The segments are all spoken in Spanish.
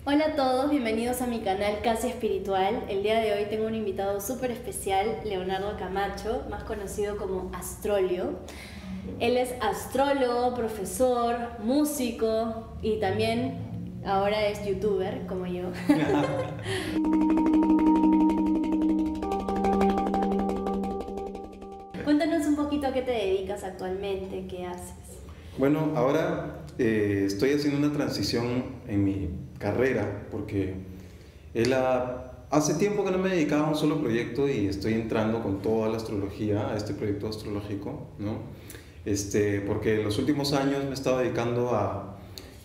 Hola a todos, bienvenidos a mi canal Casi Espiritual. El día de hoy tengo un invitado súper especial, Leonardo Camacho, más conocido como Astrolio. Él es astrólogo, profesor, músico y también ahora es youtuber como yo. Cuéntanos un poquito a qué te dedicas actualmente, qué haces. Bueno, ahora estoy haciendo una transición en mi carrera porque hace tiempo que no me dedicaba a un solo proyecto y estoy entrando con toda la astrología a este proyecto astrológico, ¿no? Porque en los últimos años me he estado dedicando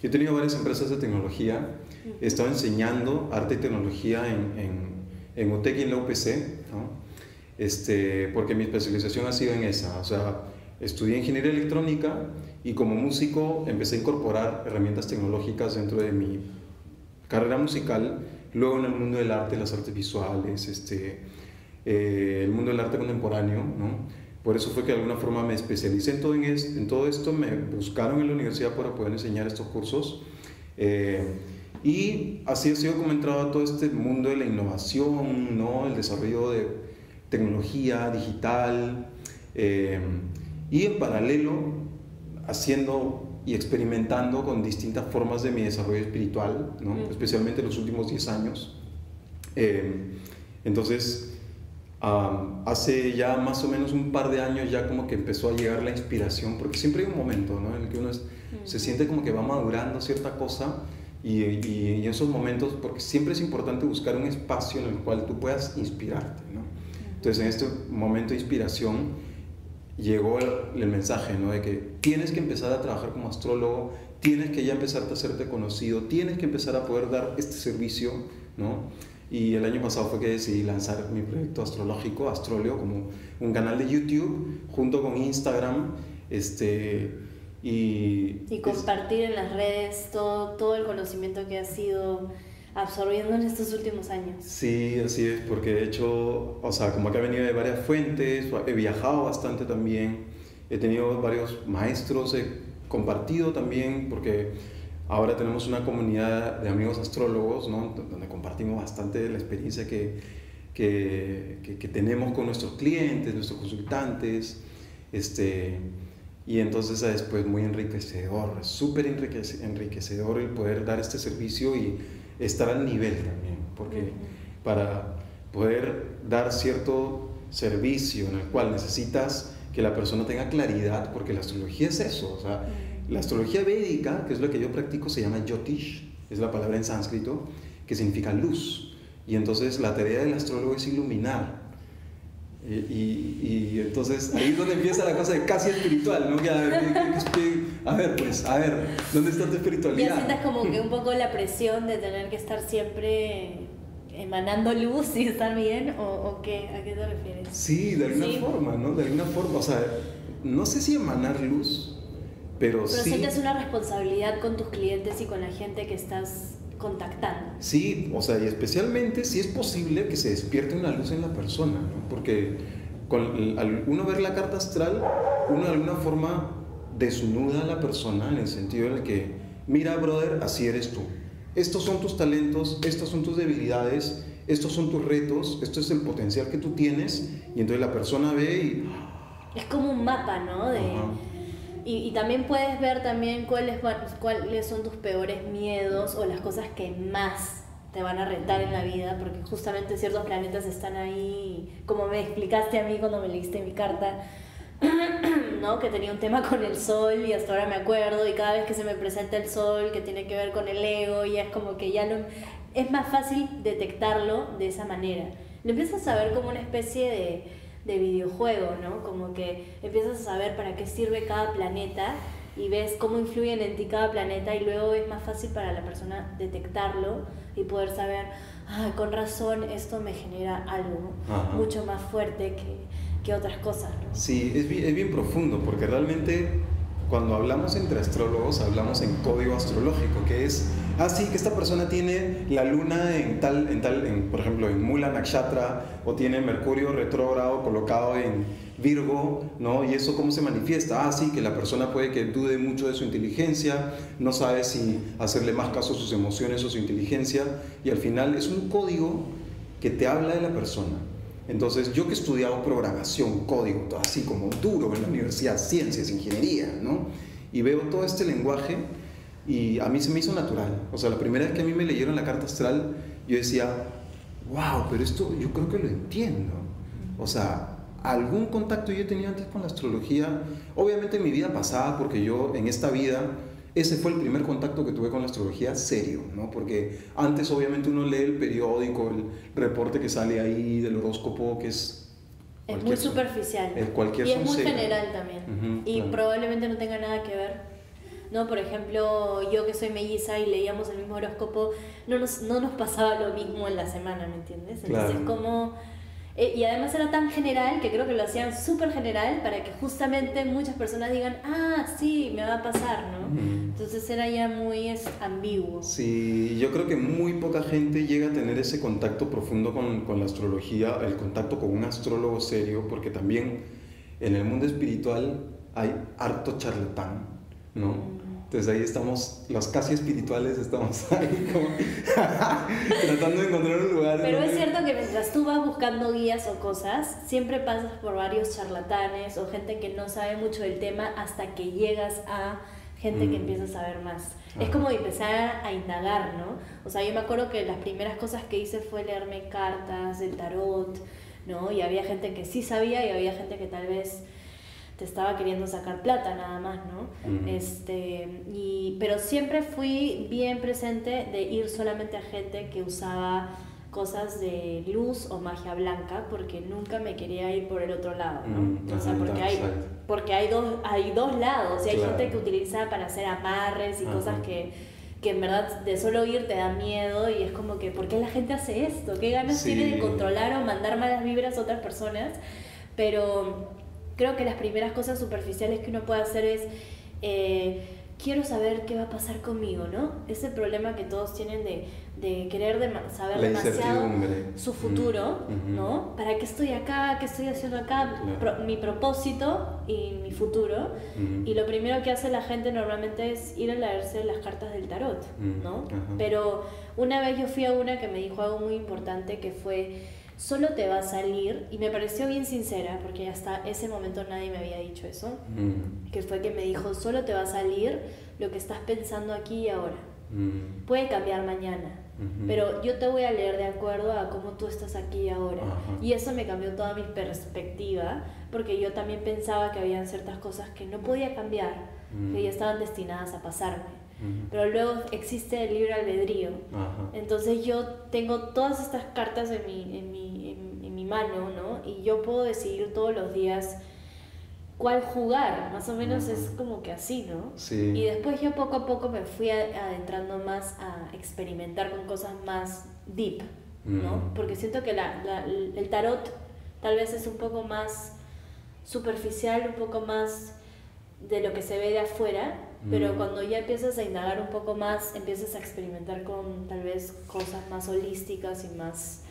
Yo he tenido varias empresas de tecnología, he estado enseñando arte y tecnología en UTEC y en la UPC, ¿no? Porque mi especialización ha sido en esa, o sea, estudié ingeniería electrónica y como músico empecé a incorporar herramientas tecnológicas dentro de mi carrera musical, luego en el mundo del arte, las artes visuales, el mundo del arte contemporáneo, ¿no? Por eso fue que de alguna forma me especialicé en todo esto, me buscaron en la universidad para poder enseñar estos cursos. Y así ha sido como he entrado a todo este mundo de la innovación, ¿no? El desarrollo de tecnología digital, y en paralelo haciendo y experimentando con distintas formas de mi desarrollo espiritual, ¿no? Especialmente en los últimos 10 años. Entonces, hace ya más o menos un par de años ya como que empezó a llegar la inspiración, porque siempre hay un momento, ¿no? En el que uno se siente como que va madurando cierta cosa y en esos momentos, porque siempre es importante buscar un espacio en el cual tú puedas inspirarte, ¿no? Entonces en este momento de inspiración llegó el mensaje, ¿no? De que tienes que empezar a trabajar como astrólogo, tienes que ya empezar a hacerte conocido, tienes que empezar a poder dar este servicio, ¿no? Y el año pasado fue que decidí lanzar mi proyecto astrológico, Astrolio, como un canal de YouTube junto con Instagram, y compartir en las redes todo el conocimiento que has ido absorbiendo en estos últimos años. Sí, así es, porque de hecho, o sea, como que he venido de varias fuentes, he viajado bastante también, he tenido varios maestros, he compartido también, porque ahora tenemos una comunidad de amigos astrólogos, ¿no? Donde compartimos bastante de la experiencia que tenemos con nuestros clientes, nuestros consultantes, y entonces es pues muy enriquecedor, súper enriquecedor el poder dar este servicio y estar al nivel también, porque para poder dar cierto servicio en el cual necesitas que la persona tenga claridad, porque la astrología es eso, o sea, la astrología védica, que es lo que yo practico, se llama Jyotish, es la palabra en sánscrito, que significa luz, y entonces la tarea del astrólogo es iluminar. Y entonces ahí es donde empieza la cosa de casi espiritual, ¿no? A ver, ¿dónde está tu espiritualidad? Ya sientas como que un poco la presión de tener que estar siempre emanando luz y estar bien, ¿o qué? ¿A qué te refieres? Sí, de alguna forma, ¿no? De alguna forma, o sea, no sé si emanar luz, pero sí. Sientes una responsabilidad con tus clientes y con la gente que estás contactando. Sí, o sea, y especialmente si es posible que se despierte una luz en la persona, ¿no? Porque al uno ver la carta astral, uno de alguna forma desnuda a la persona en el sentido en el que, mira, brother, así eres tú. Estos son tus talentos, estas son tus debilidades, estos son tus retos, esto es el potencial que tú tienes, y entonces la persona ve y... Es como un mapa, ¿no? Y también puedes ver también cuáles son tus peores miedos o las cosas que más te van a retar en la vida, porque justamente ciertos planetas están ahí, como me explicaste a mí cuando me leíste mi carta, ¿no? Que tenía un tema con el sol y hasta ahora me acuerdo, y cada vez que se me presenta el sol que tiene que ver con el ego, ya es como que es más fácil detectarlo de esa manera. Lo empiezas a ver como una especie de videojuego, ¿no? Como que empiezas a saber para qué sirve cada planeta y ves cómo influyen en ti cada planeta, y luego es más fácil para la persona detectarlo y poder saber, con razón esto me genera algo mucho más fuerte que otras cosas, ¿no? Sí, es bien profundo, porque realmente cuando hablamos entre astrólogos, hablamos en código astrológico, que es, sí, que esta persona tiene la luna por ejemplo, en Mula Nakshatra, o tiene Mercurio retrógrado colocado en Virgo, ¿no? Y eso cómo se manifiesta. Sí, que la persona puede que dude mucho de su inteligencia, no sabe si hacerle más caso a sus emociones o su inteligencia, y al final es un código que te habla de la persona. Entonces, yo que he estudiado programación, código, todo así como duro en la universidad, ciencias, ingeniería, ¿no? Y veo todo este lenguaje y a mí se me hizo natural. O sea, la primera vez que a mí me leyeron la carta astral, yo decía, wow, pero esto yo creo que lo entiendo. O sea, algún contacto yo tenía antes con la astrología, obviamente en mi vida pasada, porque yo en esta vida, ese fue el primer contacto que tuve con la astrología serio, ¿no? Porque antes obviamente uno lee el periódico, el reporte que sale ahí del horóscopo, que es muy superficial. Y es muy general también. Y claro, probablemente no tenga nada que ver, ¿no? Por ejemplo, yo que soy melliza y leíamos el mismo horóscopo, no nos pasaba lo mismo en la semana, ¿me entiendes? Entonces, claro, como... y además era tan general que creo que lo hacían súper general para que justamente muchas personas digan, sí, me va a pasar, ¿no? Entonces era ya muy ambiguo. Sí, yo creo que muy poca gente llega a tener ese contacto profundo con la astrología, el contacto con un astrólogo serio, porque también en el mundo espiritual hay harto charlatán, ¿no? Entonces ahí estamos, los casi espirituales, estamos ahí como tratando de encontrar un lugar. Pero es cierto que mientras tú vas buscando guías o cosas, siempre pasas por varios charlatanes o gente que no sabe mucho del tema hasta que llegas a gente que empieza a saber más. Es como empezar a indagar, ¿no? O sea, yo me acuerdo que las primeras cosas que hice fue leerme cartas del tarot, ¿no? Y había gente que sí sabía y había gente que tal vez te estaba queriendo sacar plata nada más, ¿no? Pero siempre fui bien presente de ir solamente a gente que usaba cosas de luz o magia blanca, porque nunca me quería ir por el otro lado, ¿no? O sea, porque hay dos lados, y hay gente que utiliza para hacer amarres y cosas que en verdad de solo ir te da miedo, y es como que, ¿por qué la gente hace esto? ¿Qué ganas tiene de controlar o mandar malas vibras a otras personas? Pero creo que las primeras cosas superficiales que uno puede hacer es quiero saber qué va a pasar conmigo, ¿no? Ese problema que todos tienen de querer saber demasiado su futuro, ¿no? ¿Para qué estoy acá? ¿Qué estoy haciendo acá? Mi propósito y mi futuro. Y lo primero que hace la gente normalmente es ir a leerse las cartas del tarot, ¿no? Pero una vez yo fui a una que me dijo algo muy importante, que fue: solo te va a salir, y me pareció bien sincera, porque hasta ese momento nadie me había dicho eso, que fue que me dijo: solo te va a salir lo que estás pensando aquí y ahora. Puede cambiar mañana, pero yo te voy a leer de acuerdo a cómo tú estás aquí y ahora. Y eso me cambió toda mi perspectiva, porque yo también pensaba que habían ciertas cosas que no podía cambiar, que ya estaban destinadas a pasarme. Pero luego existe el libre albedrío. Entonces yo tengo todas estas cartas en mi mano, ¿no? Y yo puedo decidir todos los días cuál jugar, más o menos. Es como que así, ¿no? Sí. Y después yo poco a poco me fui adentrando más a experimentar con cosas más deep, ¿no? Porque siento que el tarot tal vez es un poco más superficial, un poco más de lo que se ve de afuera. Pero cuando ya empiezas a indagar un poco más, empiezas a experimentar con tal vez cosas más holísticas y más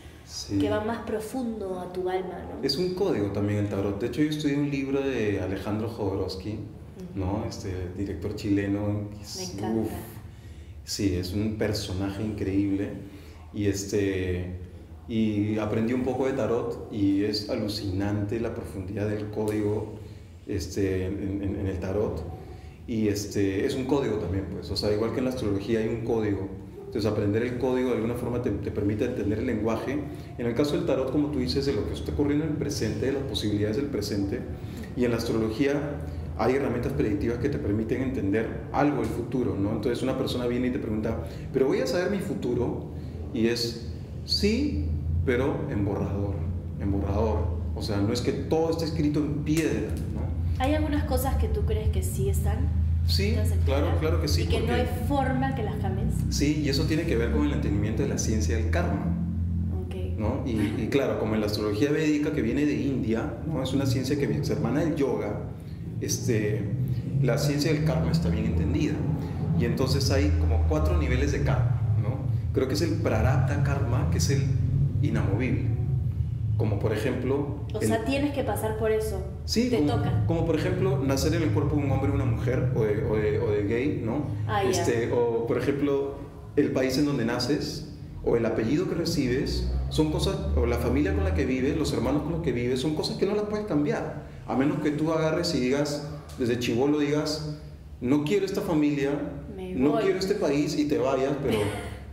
que van más profundo a tu alma, ¿no? Es un código también el tarot. De hecho, yo estudié un libro de Alejandro Jodorowsky, ¿no? Director chileno. Me encanta. Sí, es un personaje increíble. Y aprendí un poco de tarot, y es alucinante la profundidad del código en el tarot. Y es un código también, pues. O sea, igual que en la astrología hay un código. Entonces, aprender el código de alguna forma te permite entender el lenguaje. En el caso del tarot, como tú dices, de lo que está ocurriendo en el presente, de las posibilidades del presente. Y en la astrología hay herramientas predictivas que te permiten entender algo del futuro, ¿no? Entonces, una persona viene y te pregunta: ¿pero voy a saber mi futuro? Y es sí, pero en borrador. En borrador. O sea, no es que todo esté escrito en piedra, ¿no? ¿Hay algunas cosas que tú crees que sí están? Sí, claro que sí. Y que no hay forma que las cambies. Sí, y eso tiene que ver con el entendimiento de la ciencia del karma. ¿No? Y claro, como en la astrología védica, que viene de India, ¿no? Es una ciencia que es hermana del yoga, la ciencia del karma está bien entendida. Y entonces hay como 4 niveles de karma, ¿no? Creo que es el prarabdha karma, que es el inamovible. Como por ejemplo... O sea, tienes que pasar por eso. Sí, te toca. Como por ejemplo, nacer en el cuerpo de un hombre o una mujer, o de gay, ¿no? O por ejemplo, el país en donde naces, o el apellido que recibes, son cosas, o la familia con la que vives, los hermanos con los que vives, son cosas que no las puedes cambiar. A menos que tú agarres y digas, desde chibolo digas, no quiero esta familia, no quiero este país y te vayas, pero...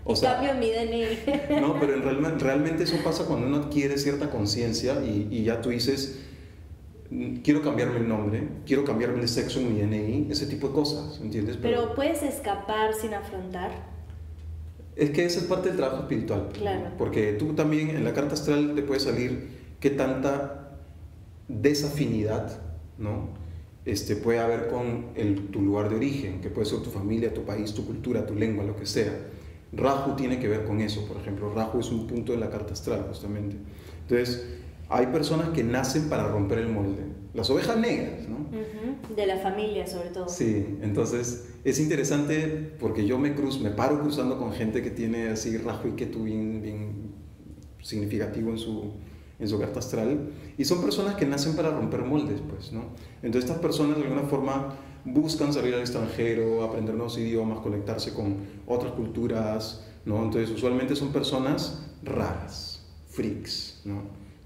O sea, cambio mi DNI. No, pero realmente eso pasa cuando uno adquiere cierta conciencia y ya tú dices, quiero cambiarme el nombre, quiero cambiarme el sexo en mi DNI, ese tipo de cosas, ¿entiendes? Pero ¿puedes escapar sin afrontar? Es que esa es parte del trabajo espiritual. Claro. Porque tú también en la carta astral te puede salir qué tanta desafinidad, ¿no? Puede haber con tu lugar de origen, que puede ser tu familia, tu país, tu cultura, tu lengua, lo que sea. Rahu tiene que ver con eso, por ejemplo. Rahu es un punto de la carta astral, justamente. Entonces, hay personas que nacen para romper el molde. Las ovejas negras, ¿no? De la familia, sobre todo. Sí, entonces es interesante porque yo me paro cruzando con gente que tiene así Rahu y Ketu bien significativo en su carta astral, y son personas que nacen para romper moldes, pues, ¿no? Entonces estas personas de alguna forma buscan salir al extranjero, aprender nuevos idiomas, conectarse con otras culturas, ¿no? Entonces usualmente son personas raras, freaks, ¿no?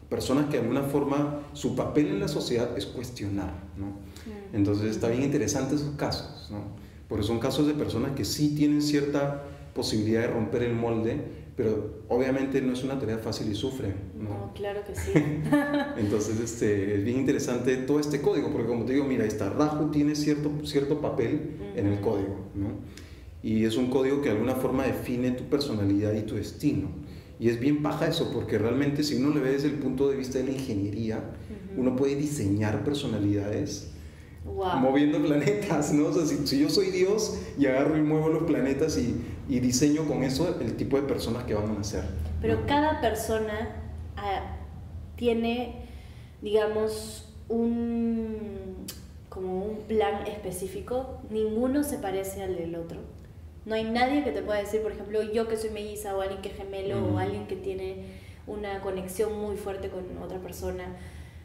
Personas que de alguna forma su papel en la sociedad es cuestionar, ¿no? Entonces está bien interesante esos casos, ¿no? Porque son casos de personas que sí tienen cierta posibilidad de romper el molde, pero obviamente no es una tarea fácil y sufren, ¿no? No, claro que sí. Entonces es bien interesante todo este código, porque como te digo, mira, Rahu tiene cierto papel en el código, ¿no? Y es un código que de alguna forma define tu personalidad y tu destino. Y es bien paja eso, porque realmente si uno le ve desde el punto de vista de la ingeniería, uno puede diseñar personalidades moviendo planetas, ¿no? O sea, si yo soy Dios y agarro y muevo los planetas y diseño con eso el tipo de personas que van a nacer. Pero ¿no? Cada persona tiene, digamos, como un plan específico. Ninguno se parece al del otro. No hay nadie que te pueda decir, por ejemplo, yo que soy melliza, o alguien que es gemelo, o alguien que tiene una conexión muy fuerte con otra persona.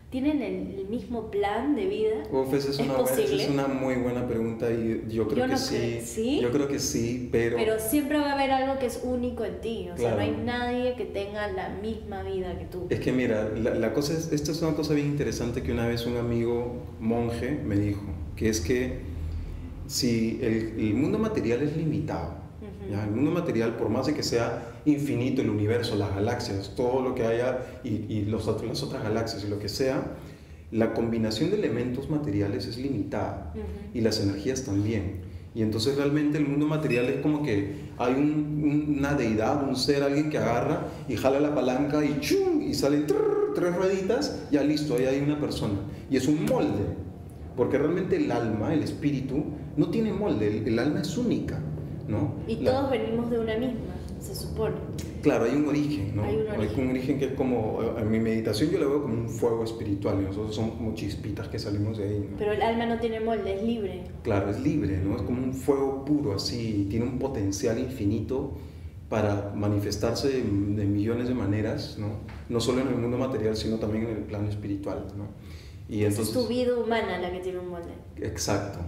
¿Tienen el mismo plan de vida? Esa es una muy buena pregunta, y yo creo que sí. ¿Sí? Yo creo que sí, pero siempre va a haber algo que es único en ti. O sea, no hay nadie que tenga la misma vida que tú. Es que mira, la cosa esta es una cosa bien interesante que una vez un amigo monje me dijo, que es que si el mundo material es limitado, ¿ya? El mundo material, por más de que sea infinito, el universo, las galaxias, todo lo que haya y las otras galaxias y lo que sea, la combinación de elementos materiales es limitada y las energías también. Y entonces realmente el mundo material es como que hay una deidad, un ser, alguien que agarra y jala la palanca y ¡chum! Y salen 3 rueditas, ya listo, ahí hay una persona. Y es un molde. Porque realmente el alma, el espíritu, no tiene molde, el alma es única, ¿no? Y todos venimos de una misma, se supone. Claro, hay un origen, ¿no? Hay un origen que es como, en mi meditación yo lo veo como un fuego espiritual, y nosotros somos como chispitas que salimos de ahí, ¿no? Pero el alma no tiene molde, es libre. Claro, es libre, ¿no? Es como un fuego puro, así, tiene un potencial infinito para manifestarse de millones de maneras, ¿no? No solo en el mundo material, sino también en el plano espiritual, ¿no? Y entonces, es tu vida humana la que tiene un molde. Exacto.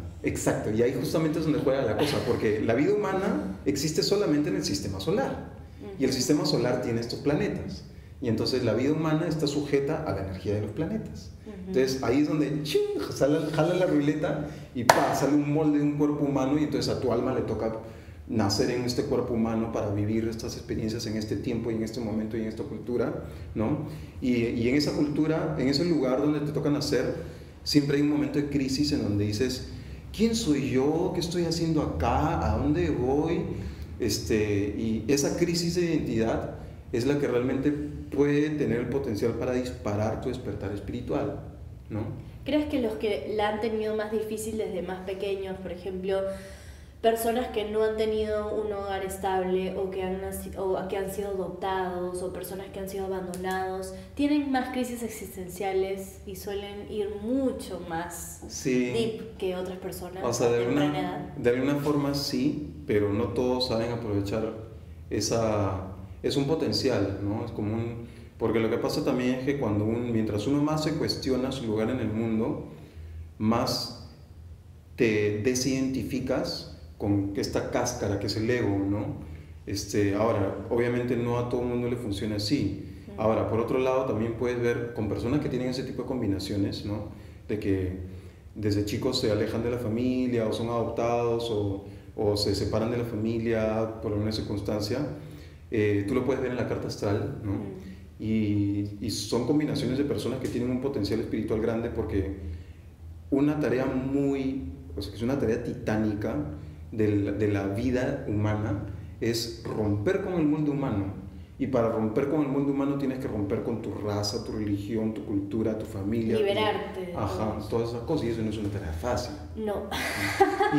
Y ahí justamente es donde juega la cosa, porque la vida humana existe solamente en el sistema solar. Y el sistema solar tiene estos planetas. Y entonces la vida humana está sujeta a la energía de los planetas. Entonces ahí es donde jala la ruleta y sale un molde de un cuerpo humano, y entonces a tu alma le toca nacer en este cuerpo humano para vivir estas experiencias en este tiempo y en este momento y en esta cultura, ¿no? Y en esa cultura, en ese lugar donde te toca nacer, siempre hay un momento de crisis en donde dices, ¿quién soy yo? ¿Qué estoy haciendo acá? ¿A dónde voy? Y esa crisis de identidad es la que realmente puede tener el potencial para disparar tu despertar espiritual, ¿no? ¿Crees que los que la han tenido más difícil desde más pequeños, por ejemplo, personas que no han tenido un hogar estable o que han sido adoptados o personas que han sido abandonados tienen más crisis existenciales y suelen ir mucho más deep que otras personas. O sea, de alguna forma sí, pero no todos saben aprovechar es un potencial, ¿no? Es como porque lo que pasa también es que mientras uno más se cuestiona su lugar en el mundo, más te desidentificas con esta cáscara que es el ego, ¿no? Ahora, obviamente no a todo el mundo le funciona así. Ahora, por otro lado, también puedes ver con personas que tienen ese tipo de combinaciones, ¿no? De que desde chicos se alejan de la familia o son adoptados o se separan de la familia por alguna circunstancia. Tú lo puedes ver en la carta astral, ¿no? Y son combinaciones de personas que tienen un potencial espiritual grande porque una tarea es una tarea titánica de la vida humana es romper con el mundo humano, y para romper con el mundo humano tienes que romper con tu raza, tu religión, tu cultura, tu familia, liberarte todas esas cosas, y eso no es una tarea fácil, no.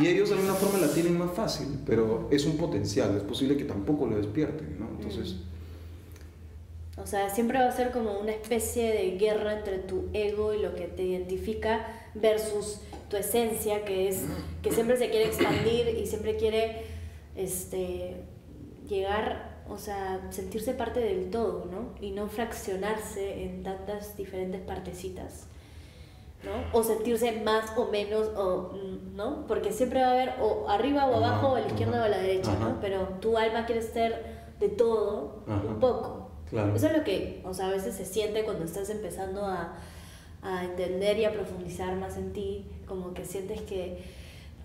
Y ellos de alguna forma la tienen más fácil, pero es un potencial, es posible que tampoco lo despierten, ¿no? Entonces o sea, siempre va a ser como una especie de guerra entre tu ego y lo que te identifica versus tu esencia, que siempre se quiere expandir y siempre quiere llegar, o sea, sentirse parte del todo, ¿no? Y no fraccionarse en tantas diferentes partecitas, ¿no? O sentirse más o menos, ¿no? Porque siempre va a haber o arriba o abajo, o a la izquierda o a la derecha, ¿no? Pero tu alma quiere ser de todo, un poco. Claro. Eso es lo que, o sea, a veces se siente cuando estás empezando a entender y a profundizar más en ti, como que sientes que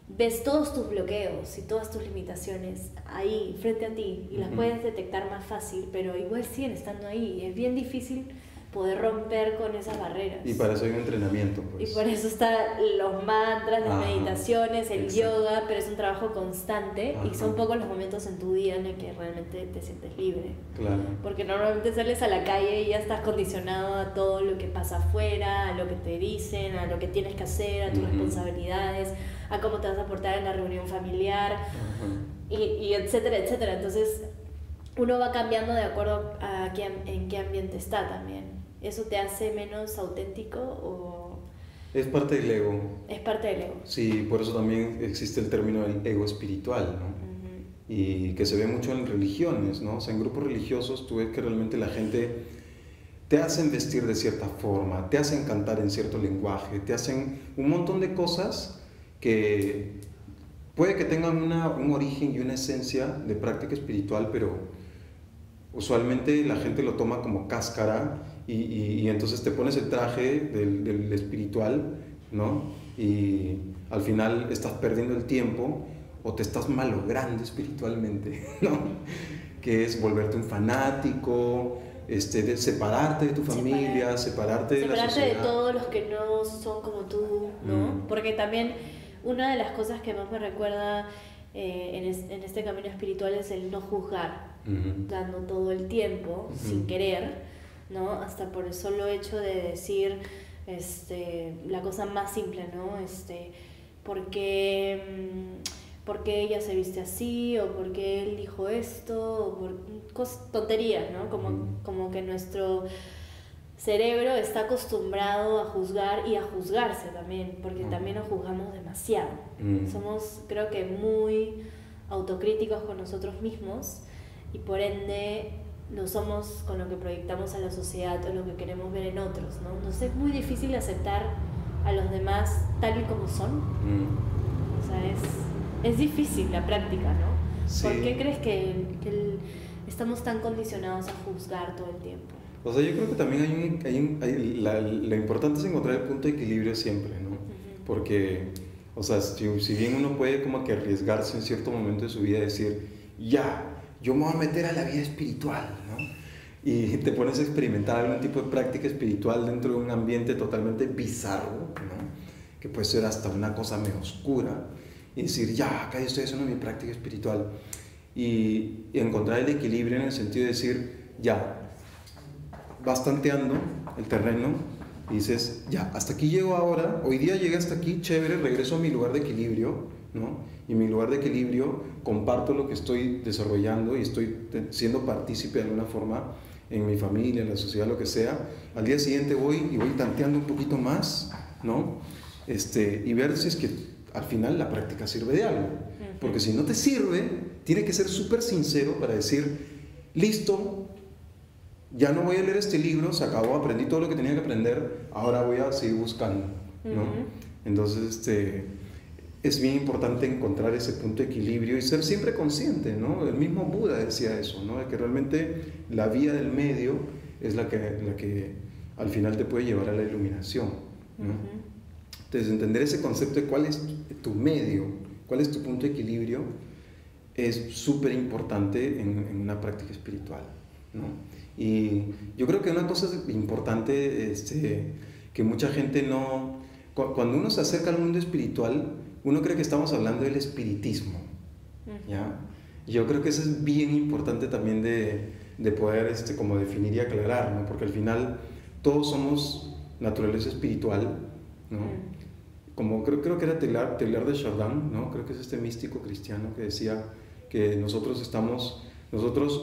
ves todos tus bloqueos y todas tus limitaciones ahí, frente a ti, y las puedes detectar más fácil, pero igual siguen estando ahí, y es bien difícil poder romper con esas barreras. Y para eso hay un entrenamiento, pues. Y por eso están los mantras, las meditaciones, el yoga, pero es un trabajo constante. Y son pocos los momentos en tu día en el que realmente te sientes libre. Claro. Porque normalmente sales a la calle y ya estás condicionado a todo lo que pasa afuera, a lo que te dicen, a lo que tienes que hacer, a tus responsabilidades, a cómo te vas a portar en la reunión familiar, y etcétera, etcétera. Entonces uno va cambiando de acuerdo a en qué ambiente está también. ¿Eso te hace menos auténtico o...? Es parte del ego. Es parte del ego. Sí, por eso también existe el término del ego espiritual, ¿no? Y que se ve mucho en religiones, ¿no? O sea, en grupos religiosos tú ves que realmente la gente te hacen vestir de cierta forma, te hacen cantar en cierto lenguaje, te hacen un montón de cosas que puede que tengan un origen y una esencia de práctica espiritual, pero usualmente la gente lo toma como cáscara. Y entonces te pones el traje del espiritual, ¿no? Y al final estás perdiendo el tiempo o te estás malogrando espiritualmente, ¿no? Que es volverte un fanático, de separarte de tu familia, separarte de la sociedad. De todos los que no son como tú, ¿no? Porque también una de las cosas que más me recuerda en este camino espiritual es el no juzgar, dando todo el tiempo, sin querer, ¿no? Hasta por el solo hecho de decir la cosa más simple, ¿no? ¿Por qué ella se viste así? ¿O por qué él dijo esto? O por tonterías, ¿no? Como que nuestro cerebro está acostumbrado a juzgar y a juzgarse también, porque también nos juzgamos demasiado. Somos, creo que, muy autocríticos con nosotros mismos, y por ende lo somos con lo que proyectamos a la sociedad o lo que queremos ver en otros, ¿no? Entonces es muy difícil aceptar a los demás tal y como son. O sea, es difícil la práctica, ¿no? Sí. ¿Por qué crees que estamos tan condicionados a juzgar todo el tiempo? O sea, yo creo que también lo importante es encontrar el punto de equilibrio siempre, ¿no? Porque, o sea, si bien uno puede como que arriesgarse en cierto momento de su vida y decir, ya, yo me voy a meter a la vida espiritual, ¿no? Y te pones a experimentar algún tipo de práctica espiritual dentro de un ambiente totalmente bizarro, ¿no? Que puede ser hasta una cosa medio oscura, y decir, ya, acá yo estoy haciendo mi práctica espiritual, y encontrar el equilibrio en el sentido de decir, ya, vas tanteando el terreno y dices, ya, hasta aquí llego ahora, hoy día llegué hasta aquí, chévere, regreso a mi lugar de equilibrio, ¿no? Y en mi lugar de equilibrio comparto lo que estoy desarrollando y estoy siendo partícipe de alguna forma en mi familia, en la sociedad, lo que sea. Al día siguiente voy tanteando un poquito más, ¿no? Y ver si es que al final la práctica sirve de algo. Porque si no te sirve, tiene que ser súper sincero para decir, listo, ya no voy a leer este libro, se acabó, aprendí todo lo que tenía que aprender, ahora voy a seguir buscando, ¿no? Entonces, es bien importante encontrar ese punto de equilibrio y ser siempre consciente, ¿no? El mismo Buda decía eso, ¿no? De que realmente la vía del medio es la que al final te puede llevar a la iluminación, ¿no? Entonces, entender ese concepto de cuál es tu medio, cuál es tu punto de equilibrio, es súper importante en una práctica espiritual, ¿no? Y yo creo que una cosa importante que mucha gente no... Cuando uno se acerca al mundo espiritual, uno cree que estamos hablando del espiritismo, ¿ya? Yo creo que eso es bien importante también de poder como definir y aclarar, ¿no? Porque al final todos somos naturaleza espiritual, ¿no? Como creo que era Teilhard de Chardin, ¿no? Creo que es este místico cristiano que decía que nosotros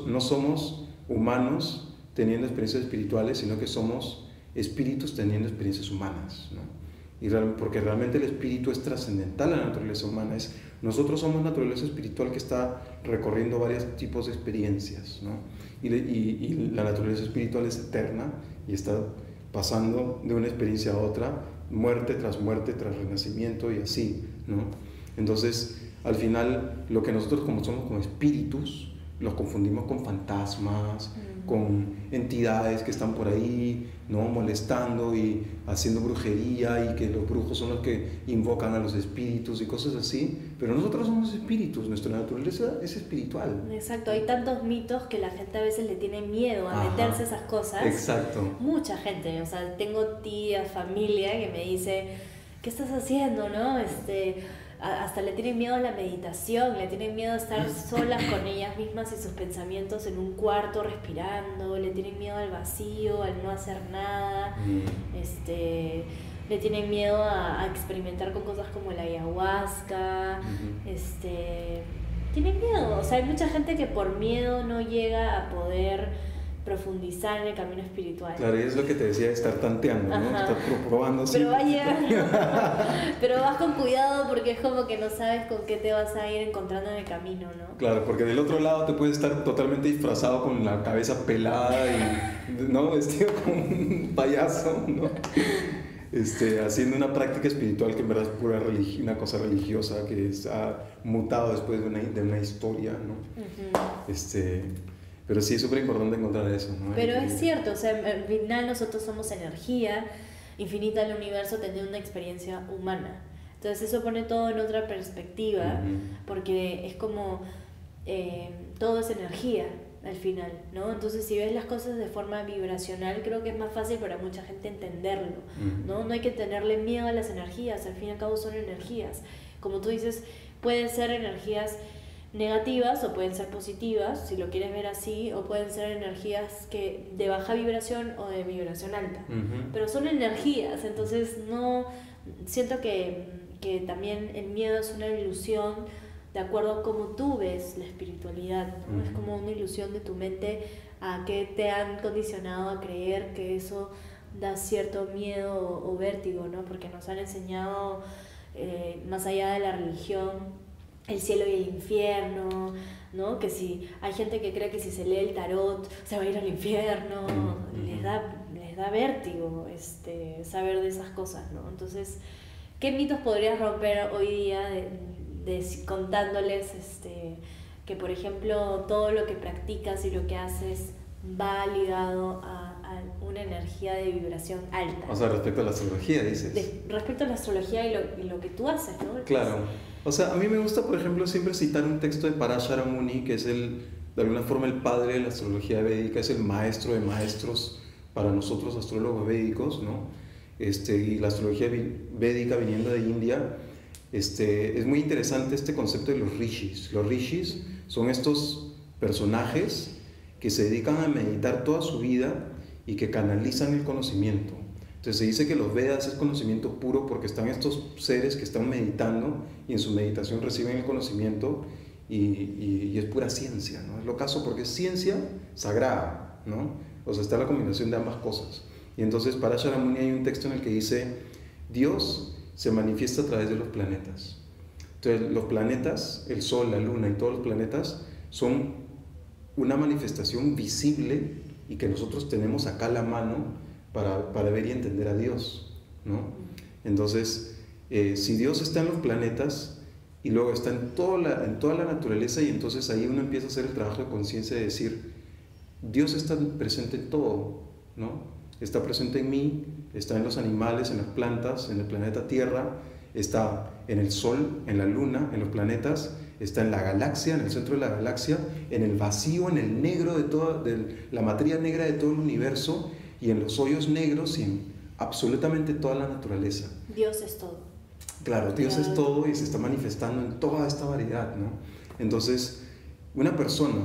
no somos humanos teniendo experiencias espirituales, sino que somos espíritus teniendo experiencias humanas, ¿no? Porque realmente el espíritu es trascendental a la naturaleza humana. Nosotros somos naturaleza espiritual que está recorriendo varios tipos de experiencias, ¿no? Y la naturaleza espiritual es eterna y está pasando de una experiencia a otra, muerte tras renacimiento y así, ¿no? Entonces, al final, lo que nosotros como somos como espíritus, los confundimos con fantasmas, con entidades que están por ahí, ¿no? Molestando y haciendo brujería, y que los brujos son los que invocan a los espíritus y cosas así, pero nosotros somos espíritus, nuestra naturaleza es espiritual. Exacto, hay tantos mitos que la gente a veces le tiene miedo a meterse a esas cosas. Exacto. Mucha gente, o sea, tengo tía, familia que me dice, ¿qué estás haciendo, no? Hasta le tienen miedo a la meditación, le tienen miedo a estar solas con ellas mismas y sus pensamientos en un cuarto respirando, le tienen miedo al vacío, al no hacer nada, le tienen miedo a experimentar con cosas como la ayahuasca, tienen miedo, o sea, hay mucha gente que por miedo no llega a poder profundizar en el camino espiritual. Claro, y es lo que te decía de estar tanteando, ¿no? Estar probando. Pero va llegando. Pero vas con cuidado porque es como que no sabes con qué te vas a ir encontrando en el camino, ¿no? Claro, porque del otro lado te puedes estar totalmente disfrazado con la cabeza pelada y, ¿no? Vestido como un payaso, ¿no? Haciendo una práctica espiritual que en verdad es pura una cosa religiosa que ha mutado después de una historia, ¿no? Pero sí es súper importante encontrar eso, ¿no? Pero es cierto, o sea, al final nosotros somos energía infinita del universo teniendo una experiencia humana. Entonces eso pone todo en otra perspectiva, porque es como todo es energía al final, ¿no? Entonces si ves las cosas de forma vibracional, creo que es más fácil para mucha gente entenderlo, ¿no? No hay que tenerle miedo a las energías, al fin y al cabo son energías. Como tú dices, pueden ser energías negativas o pueden ser positivas, si lo quieres ver así, o pueden ser energías de baja vibración o de vibración alta, pero son energías, entonces no siento que también el miedo es una ilusión de acuerdo a cómo tú ves la espiritualidad, ¿no? Es como una ilusión de tu mente a que te han condicionado a creer que eso da cierto miedo o vértigo, ¿no? Porque nos han enseñado más allá de la religión el cielo y el infierno, ¿no? Que si hay gente que cree que si se lee el tarot se va a ir al infierno, les da vértigo saber de esas cosas, ¿no? Entonces, ¿qué mitos podrías romper hoy día contándoles que, por ejemplo, todo lo que practicas y lo que haces va ligado a una energía de vibración alta? O sea, respecto a la astrología, dices. Respecto a la astrología y lo que tú haces, ¿no? Claro. O sea, a mí me gusta, por ejemplo, siempre citar un texto de Parashara Muni, que es de alguna forma el padre de la astrología védica, es el maestro de maestros para nosotros astrólogos védicos, ¿no? Y la astrología védica viniendo de India, es muy interesante este concepto de los rishis. Los rishis son estos personajes que se dedican a meditar toda su vida y que canalizan el conocimiento. Entonces se dice que los Vedas es conocimiento puro porque están estos seres que están meditando y en su meditación reciben el conocimiento y es pura ciencia, ¿no? Es lo caso porque es ciencia sagrada, ¿no? O sea, está la combinación de ambas cosas. Y entonces para Shakyamuni hay un texto en el que dice, Dios se manifiesta a través de los planetas. Entonces los planetas, el Sol, la Luna y todos los planetas son una manifestación visible y que nosotros tenemos acá a la mano para ver y entender a Dios, ¿no? Entonces, si Dios está en los planetas y luego está en toda la naturaleza, y entonces ahí uno empieza a hacer el trabajo de conciencia de decir, Dios está presente en todo, ¿no? Está presente en mí, está en los animales, en las plantas, en el planeta Tierra, está en el Sol, en la Luna, en los planetas, está en la galaxia, en el centro de la galaxia, en el vacío, en el negro de la materia negra de todo el universo, y en los hoyos negros y en absolutamente toda la naturaleza. Dios es todo. Claro, Dios es todo y se está manifestando en toda esta variedad, ¿no? Entonces, una persona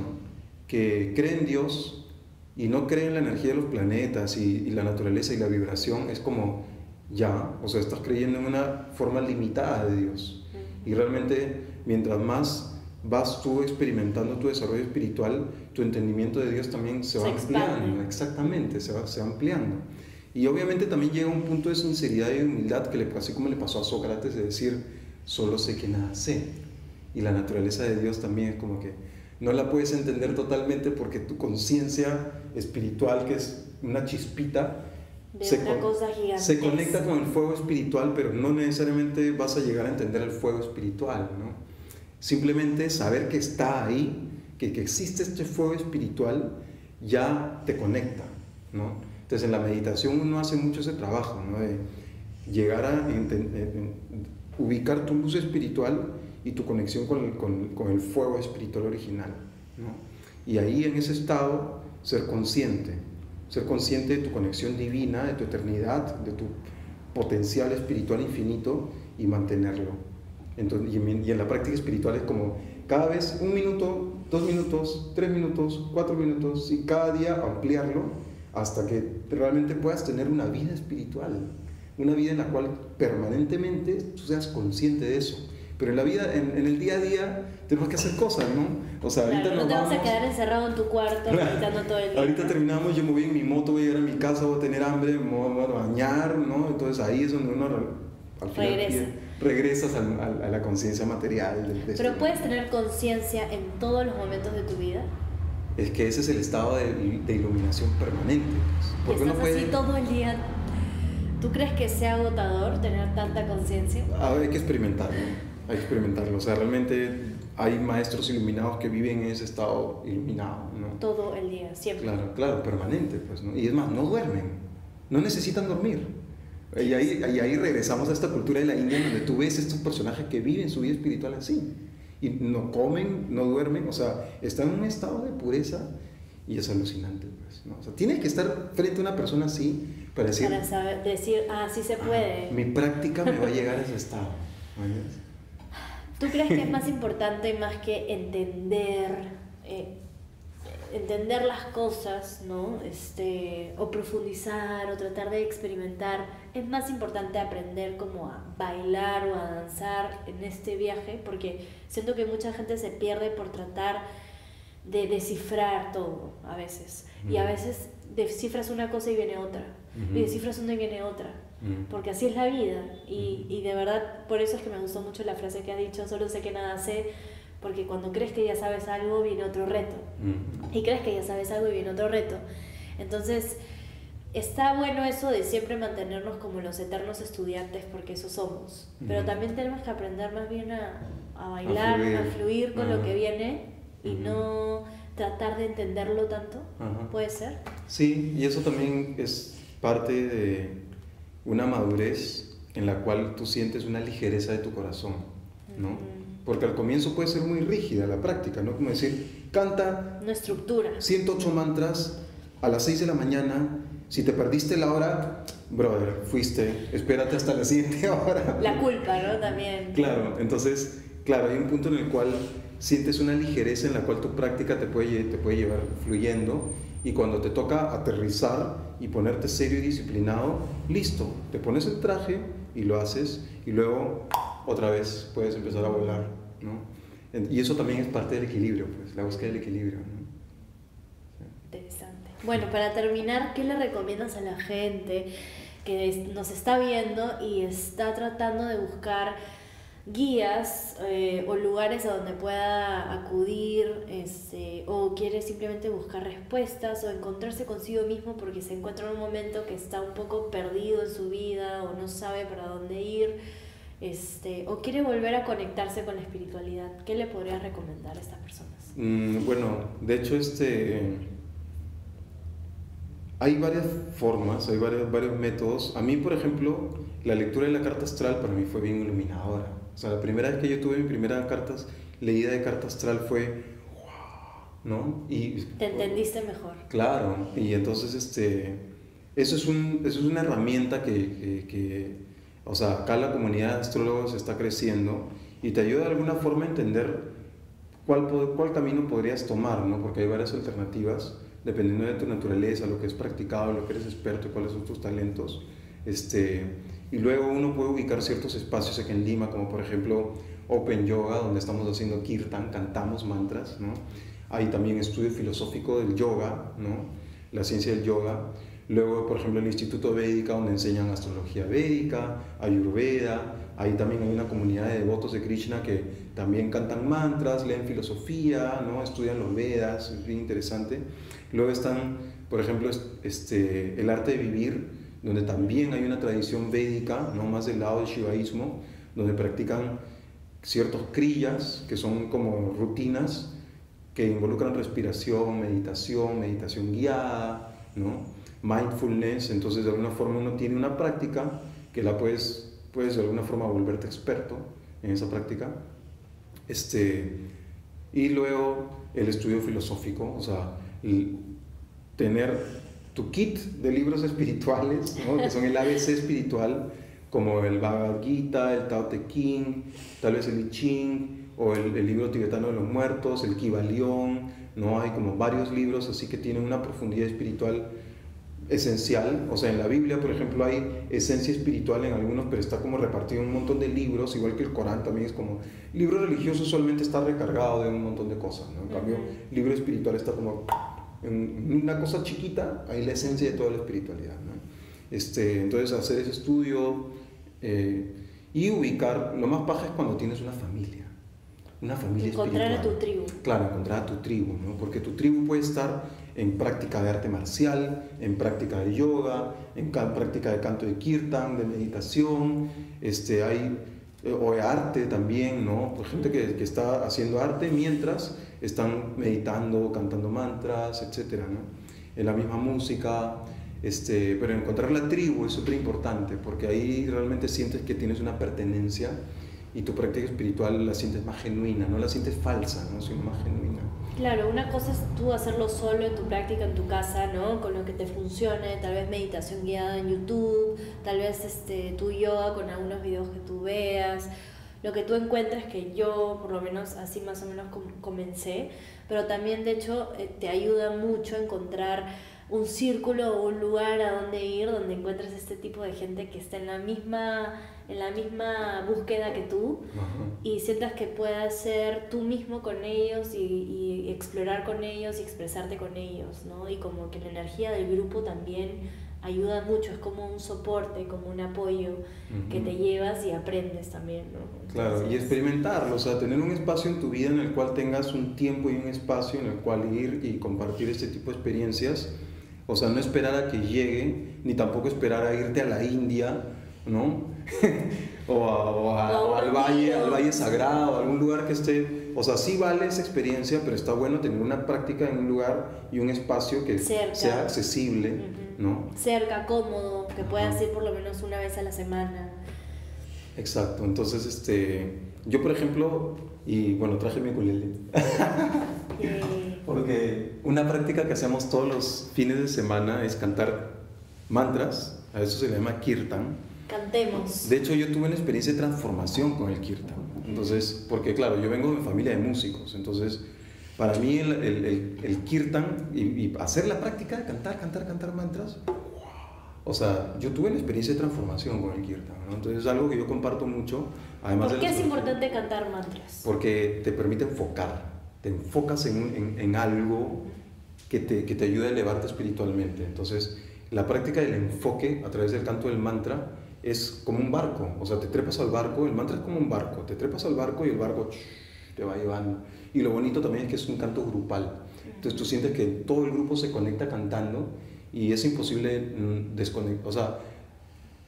que cree en Dios y no cree en la energía de los planetas y la naturaleza y la vibración, es como ya, o sea, estás creyendo en una forma limitada de Dios. Y realmente, mientras más vas tú experimentando tu desarrollo espiritual, tu entendimiento de Dios también se va ampliando. Exactamente, se va ampliando. Y obviamente también llega un punto de sinceridad y de humildad, así como le pasó a Sócrates, de decir, solo sé que nada sé. Y la naturaleza de Dios también es como que no la puedes entender totalmente porque tu conciencia espiritual, que es una chispita, se conecta con el fuego espiritual, pero no necesariamente vas a llegar a entender el fuego espiritual, ¿no? Simplemente saber que está ahí, que existe este fuego espiritual, ya te conecta, ¿no? Entonces en la meditación uno hace mucho ese trabajo, ¿no? De llegar a ubicar tu luz espiritual y tu conexión con el fuego espiritual original, ¿no? Y ahí en ese estado ser consciente de tu conexión divina, de tu eternidad, de tu potencial espiritual infinito y mantenerlo. Entonces, y en la práctica espiritual es como cada vez 1 minuto, 2 minutos, 3 minutos, 4 minutos, y cada día ampliarlo hasta que realmente puedas tener una vida espiritual, una vida en la cual permanentemente tú seas consciente de eso. Pero en la vida, en el día a día, tenemos que hacer cosas, ¿no? O sea, claro, ahorita no te vas a quedar encerrado en tu cuarto meditando todo el día. Ahorita terminamos, yo me voy en mi moto, voy a llegar a mi casa, voy a tener hambre, me voy a bañar, ¿no? Entonces ahí es donde uno al final regresas a la conciencia material. Pero puedes tener conciencia en todos los momentos de tu vida. Es que ese es el estado de iluminación permanente. Porque estás así todo el día. ¿Tú crees que sea agotador tener tanta conciencia? Hay que experimentarlo. O sea, realmente hay maestros iluminados que viven en ese estado iluminado, ¿no? Todo el día, siempre. Claro, permanente, pues, ¿no? Y es más, no duermen, no necesitan dormir. Y ahí regresamos a esta cultura de la India, donde tú ves estos personajes que viven su vida espiritual así. Y no comen, no duermen, o sea, están en un estado de pureza y es alucinante, pues, ¿no? O sea, tienes que estar frente a una persona así para decir, sí se puede. Mi práctica me va a llegar a ese estado. ¿Tú crees que es más importante, más que entender las cosas, ¿no? O profundizar o tratar de experimentar, es más importante aprender como a bailar o a danzar en este viaje? Porque siento que mucha gente se pierde por tratar de descifrar todo a veces, y a veces descifras una cosa y viene otra, y descifras una y viene otra, porque así es la vida. Y de verdad, por eso es que me gustó mucho la frase que has dicho, solo sé que nada sé. Porque cuando crees que ya sabes algo, viene otro reto. Y crees que ya sabes algo y viene otro reto. Entonces, está bueno eso de siempre mantenernos como los eternos estudiantes, porque eso somos. Pero también tenemos que aprender más bien a bailar, a fluir con lo que viene y no tratar de entenderlo tanto. ¿Puede ser? Sí, y eso también es parte de una madurez en la cual tú sientes una ligereza de tu corazón, ¿no? Porque al comienzo puede ser muy rígida la práctica, ¿no? Como decir, canta una estructura. 108 mantras a las 6 de la mañana. Si te perdiste la hora, brother, fuiste, espérate hasta la siguiente hora. La culpa, ¿no? También. Claro, entonces, claro, hay un punto en el cual sientes una ligereza en la cual tu práctica te puede llevar fluyendo Y cuando te toca aterrizar y ponerte serio y disciplinado, listo, te pones el traje y lo haces y luego otra vez puedes empezar a volar, ¿no? Y eso también es parte del equilibrio, pues, la búsqueda del equilibrio, ¿no? Interesante. Bueno, para terminar, ¿qué le recomiendas a la gente que nos está viendo y está tratando de buscar guías o lugares a donde pueda acudir, o quiere simplemente buscar respuestas o encontrarse consigo mismo porque se encuentra en un momento que está un poco perdido en su vida o no sabe para dónde ir, o quiere volver a conectarse con la espiritualidad? ¿Qué le podrías recomendar a estas personas? Bueno, de hecho hay varias formas, hay varios métodos. A mí, por ejemplo, la lectura de la carta astral para mí fue bien iluminadora. O sea, la primera vez que yo tuve mi primera leída de carta astral fue wow, ¿no? Y te entendiste mejor. Claro, y entonces eso es una herramienta que, o sea, acá la comunidad de astrólogos está creciendo y te ayuda de alguna forma a entender cuál camino podrías tomar, ¿no? Porque hay varias alternativas dependiendo de tu naturaleza, lo que es practicado, lo que eres experto y cuáles son tus talentos. Y luego uno puede ubicar ciertos espacios aquí en Lima, como por ejemplo Open Yoga, donde estamos haciendo kirtan, cantamos mantras, ¿no? Hay también estudio filosófico del yoga, ¿no? La ciencia del yoga. Luego, por ejemplo, el Instituto Védica, donde enseñan astrología védica, Ayurveda. Ahí también hay una comunidad de devotos de Krishna que también cantan mantras, leen filosofía, ¿no? Estudian los Vedas, es bien interesante. Luego están, por ejemplo, el arte de vivir, donde también hay una tradición védica, ¿no? Más del lado del shivaísmo, donde practican ciertos kriyas, que son como rutinas que involucran respiración, meditación guiada, ¿no? Mindfulness. Entonces, de alguna forma uno tiene una práctica que la puedes de alguna forma volverte experto en esa práctica. Y luego el estudio filosófico, o sea, tener tu kit de libros espirituales, ¿no? Que son el ABC espiritual, como el Bhagavad Gita, el Tao Te Ching, tal vez el I Ching, o el libro tibetano de los muertos, el Kybalión, ¿no? Hay como varios libros así que tienen una profundidad espiritual esencial. O sea, en la Biblia, por ejemplo, hay esencia espiritual en algunos, pero está como repartido en un montón de libros, igual que el Corán también es como... Libro religioso solamente está recargado de un montón de cosas, ¿no? En cambio, libro espiritual está como... en una cosa chiquita hay la esencia de toda la espiritualidad, ¿no? Entonces hacer ese estudio y ubicar, lo más paja es cuando tienes una familia encontrar espiritual. A tu tribu. Claro, encontrar a tu tribu, ¿no? Porque tu tribu puede estar en práctica de arte marcial, en práctica de yoga, en práctica de canto de kirtan, de meditación, o de arte también, ¿no? Pues gente que está haciendo arte mientras están meditando, cantando mantras, etcétera, ¿no? En la misma música, pero encontrar la tribu es súper importante porque ahí realmente sientes que tienes una pertenencia y tu práctica espiritual la sientes más genuina, no la sientes falsa, ¿no? Sino más genuina. Claro, una cosa es tú hacerlo solo en tu práctica, en tu casa, ¿no? Con lo que te funcione, tal vez meditación guiada en YouTube, tal vez tu yoga con algunos videos que tú veas, lo que tú encuentres, que yo por lo menos así más o menos comencé, pero también de hecho te ayuda mucho a encontrar un círculo o un lugar a donde ir, donde encuentres este tipo de gente que está en la misma búsqueda que tú. Ajá. Y sientas que puedas ser tú mismo con ellos y explorar con ellos y expresarte con ellos, ¿no? Y como que la energía del grupo también ayuda mucho, es como un soporte, como un apoyo que te llevas y aprendes también, ¿no? Entonces, claro, y experimentarlo, o sea, tener un espacio en tu vida en el cual tengas un tiempo y un espacio en el cual ir y compartir este tipo de experiencias. O sea, no esperar a que llegue, ni tampoco esperar a irte a la India, ¿no? o al valle sagrado, a algún lugar que esté... O sea, sí vale esa experiencia, pero está bueno tener una práctica en un lugar y un espacio que sea accesible, ¿no? Cerca, cómodo, que puedas ir por lo menos una vez a la semana. Exacto, entonces yo por ejemplo, y bueno, traje mi ukulele. Porque una práctica que hacemos todos los fines de semana es cantar mantras, a eso se le llama kirtan. Cantemos. De hecho, yo tuve una experiencia de transformación con el kirtan. Entonces, porque claro, yo vengo de familia de músicos, entonces Para mí el kirtan y hacer la práctica de cantar mantras, o sea, yo tuve la experiencia de transformación con el kirtan, ¿no? Entonces es algo que yo comparto mucho. Además ¿Por qué es importante cantar mantras? Porque te permite enfocar, te enfocas en algo que te ayuda a elevarte espiritualmente. Entonces, la práctica del enfoque a través del canto del mantra es como un barco, o sea, te trepas al barco, el mantra es como un barco, te trepas al barco y el barco te va llevando. Y lo bonito también es que es un canto grupal, entonces tú sientes que todo el grupo se conecta cantando y es imposible desconectar, o sea,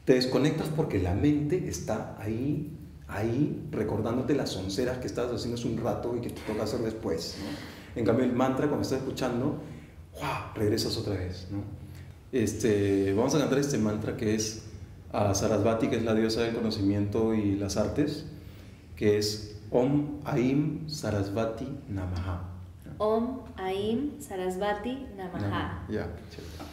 te desconectas porque la mente está ahí recordándote las sonceras que estabas haciendo hace un rato y que te toca hacer después, ¿no? En cambio el mantra, cuando estás escuchando, ¡wow!, regresas otra vez, ¿no? Vamos a cantar este mantra que es a Sarasvati, que es la diosa del conocimiento y las artes, que es Om Aim Sarasvati Namaha. Om Aim Sarasvati Namaha. Ya, cierto.